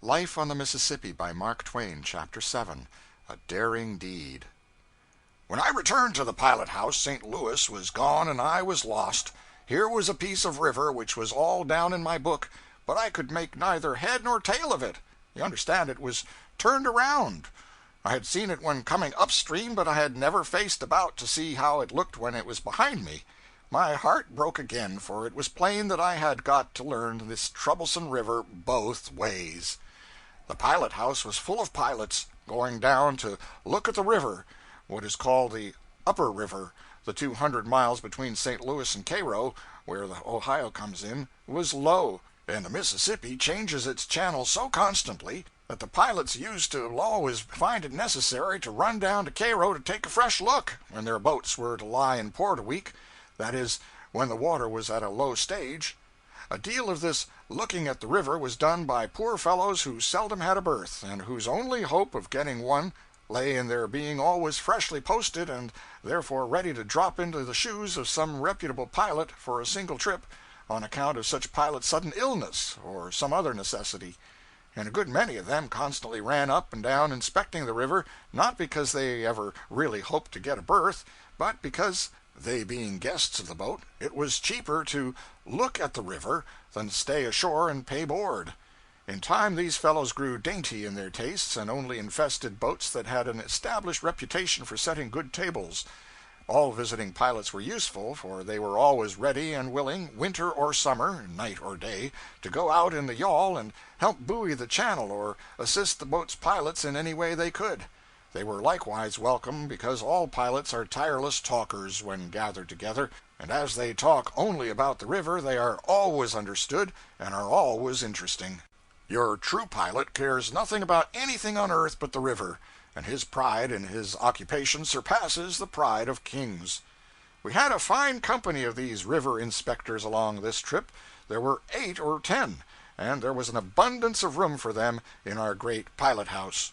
Life on the Mississippi by Mark Twain, Chapter 7. A Daring Deed. When I returned to the pilot house, St. Louis was gone and I was lost. Here was a piece of river which was all down in my book, but I could make neither head nor tail of it. You understand, it was turned around. I had seen it when coming upstream, but I had never faced about to see how it looked when it was behind me. My heart broke again, for it was plain that I had got to learn this troublesome river both ways. The pilot house was full of pilots, going down to look at the river. What is called the Upper River, the 200 miles between St. Louis and Cairo, where the Ohio comes in, was low, and the Mississippi changes its channel so constantly that the pilots used to always find it necessary to run down to Cairo to take a fresh look when their boats were to lie in port a week, that is, when the water was at a low stage. A deal of this looking at the river was done by poor fellows who seldom had a berth, and whose only hope of getting one lay in their being always freshly posted and therefore ready to drop into the shoes of some reputable pilot for a single trip, on account of such pilot's sudden illness or some other necessity. And a good many of them constantly ran up and down inspecting the river, not because they ever really hoped to get a berth, but because, they being guests of the boat, it was cheaper to look at the river than stay ashore and pay board. In time these fellows grew dainty in their tastes, and only infested boats that had an established reputation for setting good tables. All visiting pilots were useful, for they were always ready and willing, winter or summer, night or day, to go out in the yawl and help buoy the channel or assist the boat's pilots in any way they could. They were likewise welcome, because all pilots are tireless talkers when gathered together, and as they talk only about the river, they are always understood and are always interesting. Your true pilot cares nothing about anything on earth but the river, and his pride in his occupation surpasses the pride of kings. We had a fine company of these river inspectors along this trip. There were 8 or 10, and there was an abundance of room for them in our great pilot house.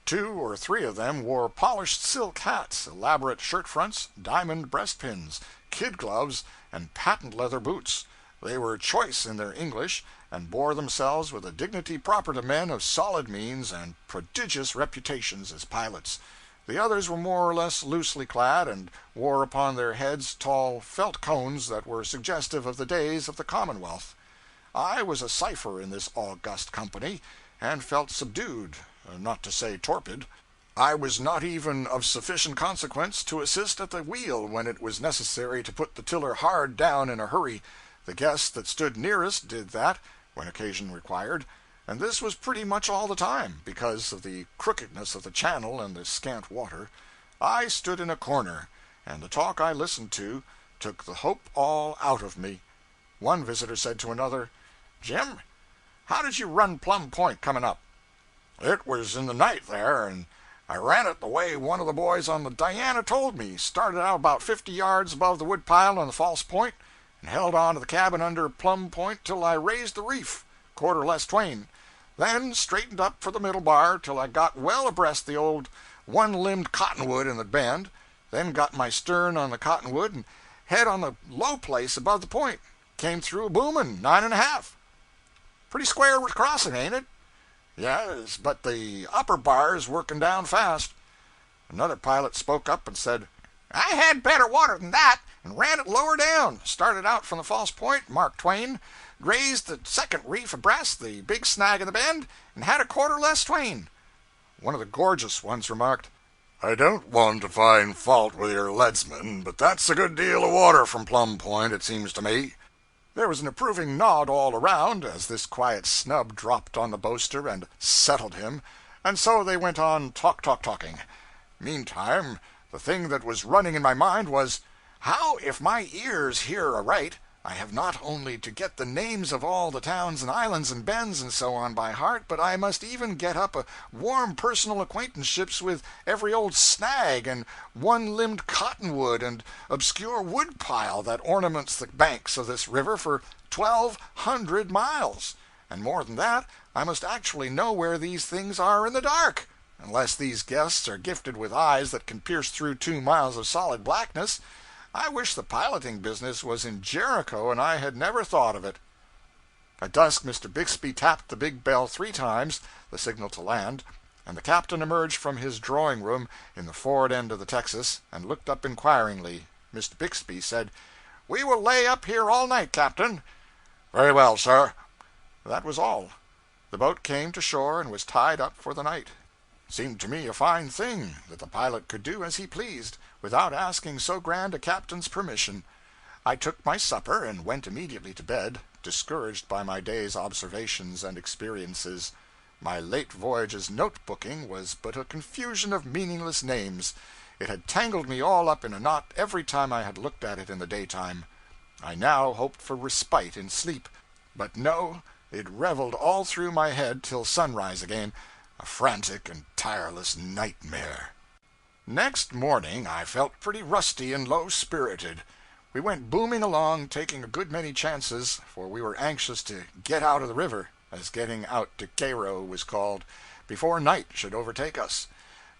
2 or 3 of them wore polished silk hats, elaborate shirt fronts, diamond breastpins, kid gloves, and patent leather boots. They were choice in their English, and bore themselves with a dignity proper to men of solid means and prodigious reputations as pilots. The others were more or less loosely clad, and wore upon their heads tall felt cones that were suggestive of the days of the Commonwealth. I was a cipher in this august company, and felt subdued, not to say torpid. I was not even of sufficient consequence to assist at the wheel when it was necessary to put the tiller hard down in a hurry. The guest that stood nearest did that, when occasion required, and this was pretty much all the time, because of the crookedness of the channel and the scant water. I stood in a corner, and the talk I listened to took the hope all out of me. One visitor said to another, "Jim, how did you run Plum Point coming up?" "It was in the night there, and I ran it the way one of the boys on the Diana told me. Started out about 50 yards above the woodpile on the false point, and held on to the cabin under Plum Point till I raised the reef, quarter less twain. Then straightened up for the middle bar till I got well abreast the old one-limbed cottonwood in the bend, then got my stern on the cottonwood and head on the low place above the point. Came through a boomin' 9 1/2. Pretty square crossing, ain't it?" "Yes, but the upper bar's working down fast." Another pilot spoke up and said, "I had better water than that, and ran it lower down. Started out from the false point, Mark Twain, grazed the second reef abreast, the big snag in the bend, and had a quarter less twain." One of the gorgeous ones remarked, "I don't want to find fault with your leadsman, but that's a good deal of water from Plum Point, it seems to me." There was an approving nod all around, as this quiet snub dropped on the boaster and settled him, and so they went on talking. Meantime, the thing that was running in my mind was, how, if my ears hear aright, I have not only to get the names of all the towns and islands and bends and so on by heart, but I must even get up a warm personal acquaintanceships with every old snag and one-limbed cottonwood and obscure woodpile that ornaments the banks of this river for 1,200 miles. And more than that, I must actually know where these things are in the dark, unless these guests are gifted with eyes that can pierce through 2 miles of solid blackness. I wish the piloting business was in Jericho and I had never thought of it. At dusk, Mr. Bixby tapped the big bell 3 times, the signal to land, and the captain emerged from his drawing room in the forward end of the Texas, and looked up inquiringly. Mr. Bixby said, "We will lay up here all night, Captain." "Very well, sir." That was all. The boat came to shore and was tied up for the night. It seemed to me a fine thing that the pilot could do as he pleased, without asking so grand a captain's permission. I took my supper and went immediately to bed, discouraged by my day's observations and experiences. My late voyage's note-booking was but a confusion of meaningless names. It had tangled me all up in a knot every time I had looked at it in the daytime. I now hoped for respite in sleep. But no, it reveled all through my head till sunrise again, a frantic and tireless nightmare. Next morning I felt pretty rusty and low-spirited. We went booming along, taking a good many chances, for we were anxious to get out of the river, as getting out to Cairo was called, before night should overtake us.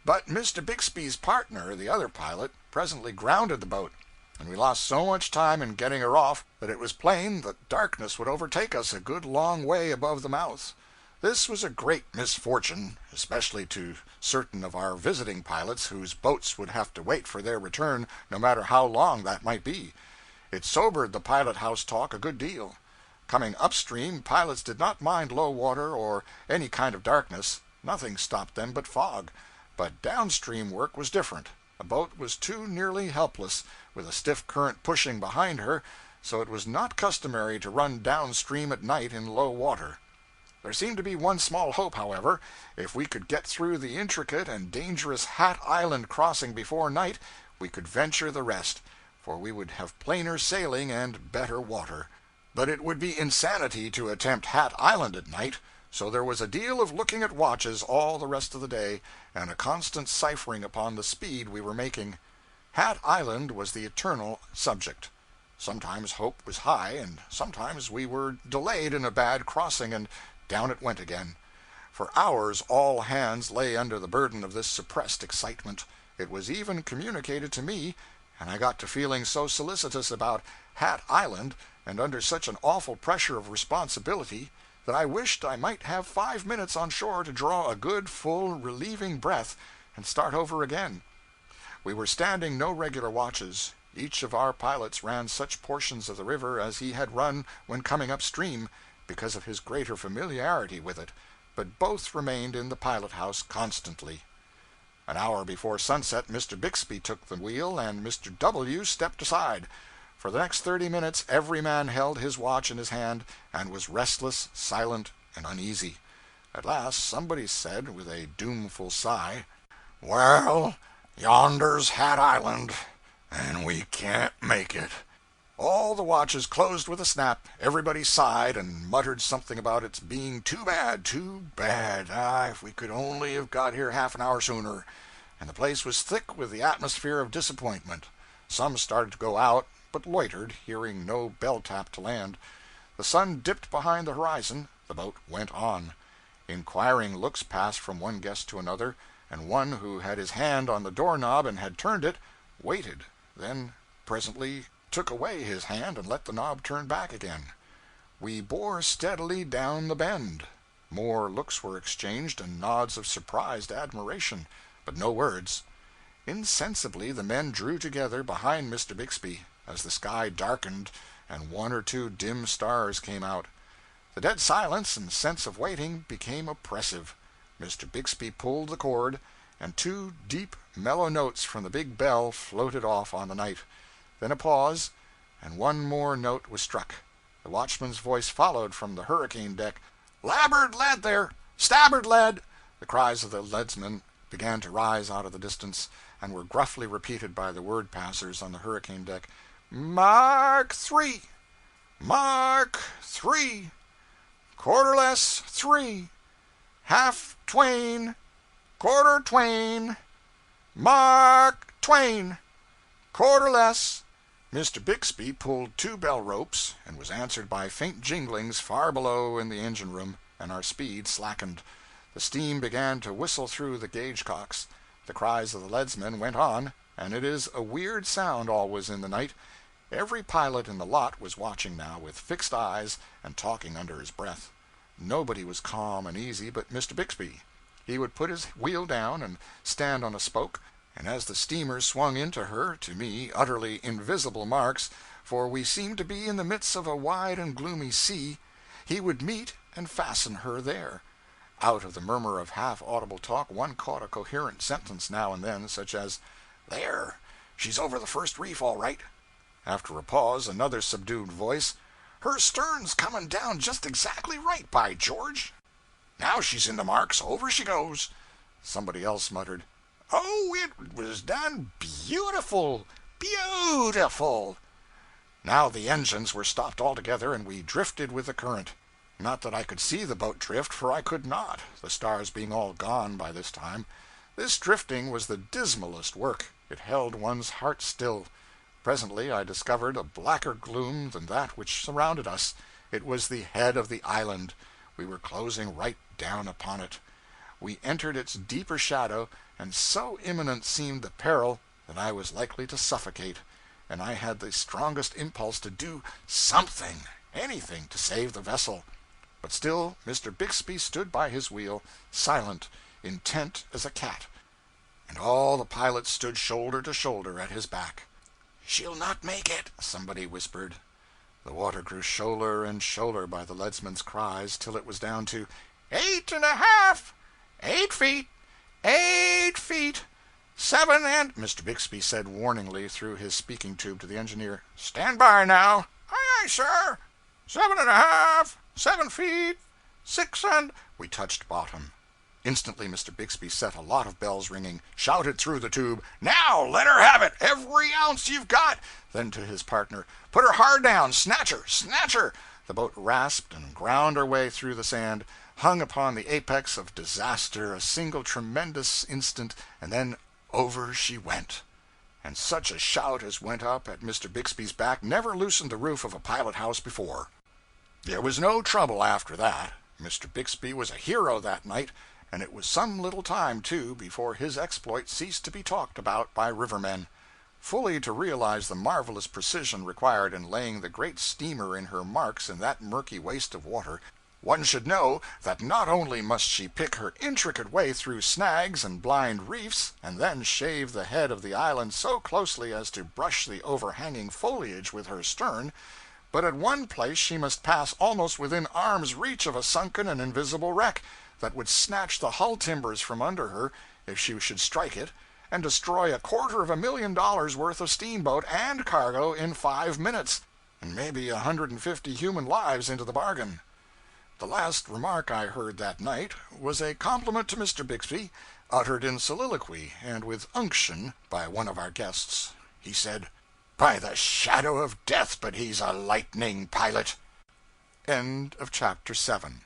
But Mr. Bixby's partner, the other pilot, presently grounded the boat, and we lost so much time in getting her off that it was plain that darkness would overtake us a good long way above the mouth. This was a great misfortune, especially to certain of our visiting pilots whose boats would have to wait for their return, no matter how long that might be. It sobered the pilot house talk a good deal. Coming upstream, pilots did not mind low water or any kind of darkness. Nothing stopped them but fog. But downstream work was different. A boat was too nearly helpless, with a stiff current pushing behind her, so it was not customary to run downstream at night in low water. There seemed to be one small hope, however. If we could get through the intricate and dangerous Hat Island crossing before night, we could venture the rest, for we would have plainer sailing and better water. But it would be insanity to attempt Hat Island at night, so there was a deal of looking at watches all the rest of the day, and a constant ciphering upon the speed we were making. Hat Island was the eternal subject. Sometimes hope was high, and sometimes we were delayed in a bad crossing, and down it went again. For hours all hands lay under the burden of this suppressed excitement. It was even communicated to me, and I got to feeling so solicitous about Hat Island, and under such an awful pressure of responsibility, that I wished I might have 5 minutes on shore to draw a good, full, relieving breath, and start over again. We were standing no regular watches. Each of our pilots ran such portions of the river as he had run when coming upstream, because of his greater familiarity with it, but both remained in the pilot house constantly. An hour before sunset, Mr. Bixby took the wheel, and Mr. W. stepped aside. For the next 30 minutes every man held his watch in his hand, and was restless, silent, and uneasy. At last somebody said, with a doomful sigh, "Well, yonder's Hat Island, and we can't make it." All the watches closed with a snap. Everybody sighed and muttered something about its being too bad, too bad. If we could only have got here half an hour sooner. And the place was thick with the atmosphere of disappointment. Some started to go out, but loitered, hearing no bell tap to land. The sun dipped behind the horizon. The boat went on. Inquiring looks passed from one guest to another, and one who had his hand on the doorknob and had turned it, waited, then presently took away his hand and let the knob turn back again. We bore steadily down the bend. More looks were exchanged, and nods of surprised admiration, but no words. Insensibly the men drew together behind Mr. Bixby, as the sky darkened and 1 or 2 dim stars came out. The dead silence and sense of waiting became oppressive. Mr. Bixby pulled the cord, and 2 deep, mellow notes from the big bell floated off on the night. Then a pause, and 1 more note was struck. The watchman's voice followed from the hurricane deck, "Labboard lead there! Stabboard lead!" The cries of the leadsmen began to rise out of the distance, and were gruffly repeated by the word passers on the hurricane deck. "Mark 3! Mark 3! Quarter-less 3! Half Twain! Quarter Twain! Mark Twain! Quarter-less!" Mr. Bixby pulled 2 bell ropes, and was answered by faint jinglings far below in the engine room, and our speed slackened. The steam began to whistle through the gauge cocks. The cries of the leadsmen went on, and it is a weird sound always in the night. Every pilot in the lot was watching now with fixed eyes and talking under his breath. Nobody was calm and easy but Mr. Bixby. He would put his wheel down and stand on a spoke, and as the steamer swung into her, to me, utterly invisible marks, for we seemed to be in the midst of a wide and gloomy sea, he would meet and fasten her there. Out of the murmur of half-audible talk one caught a coherent sentence now and then, such as, "There, she's over the first reef all right." After a pause, another subdued voice, "Her stern's coming down just exactly right, by George! Now she's in the marks, over she goes." Somebody else muttered, "Oh, it was done beautiful, beautiful." Now the engines were stopped altogether, and we drifted with the current. Not that I could see the boat drift, for I could not, the stars being all gone by this time. This drifting was the dismalest work. It held one's heart still. Presently I discovered a blacker gloom than that which surrounded us. It was the head of the island. We were closing right down upon it. We entered its deeper shadow, and so imminent seemed the peril that I was likely to suffocate, and I had the strongest impulse to do something, anything, to save the vessel. But still Mr. Bixby stood by his wheel, silent, intent as a cat, and all the pilots stood shoulder to shoulder at his back. "She'll not make it," somebody whispered. The water grew shoaler and shoaler by the leadsman's cries, till it was down to 8.5, 8 feet, 8 feet, 7 and Mr. Bixby said warningly through his speaking tube to the engineer, "Stand by now." "Aye, aye, sir." 7.5, 7 feet, 6 and We touched bottom. Instantly Mr. Bixby set a lot of bells ringing, shouted through the tube, "Now let her have it, every ounce you've got." Then to his partner, "Put her hard down, snatch her, snatch her." The boat rasped and ground her way through the sand, hung upon the apex of disaster a single tremendous instant, and then over she went. And such a shout as went up at Mr. Bixby's back never loosened the roof of a pilot house before. There was no trouble after that. Mr. Bixby was a hero that night, and it was some little time, too, before his exploit ceased to be talked about by rivermen. Fully to realize the marvelous precision required in laying the great steamer in her marks in that murky waste of water, one should know that not only must she pick her intricate way through snags and blind reefs, and then shave the head of the island so closely as to brush the overhanging foliage with her stern, but at one place she must pass almost within arm's reach of a sunken and invisible wreck that would snatch the hull timbers from under her if she should strike it, and destroy $250,000 worth of steamboat and cargo in 5 minutes, and maybe 150 human lives into the bargain. The last remark I heard that night was a compliment to Mr. Bixby, uttered in soliloquy and with unction by one of our guests. He said, "By the shadow of death, but he's a lightning pilot." End of chapter 7.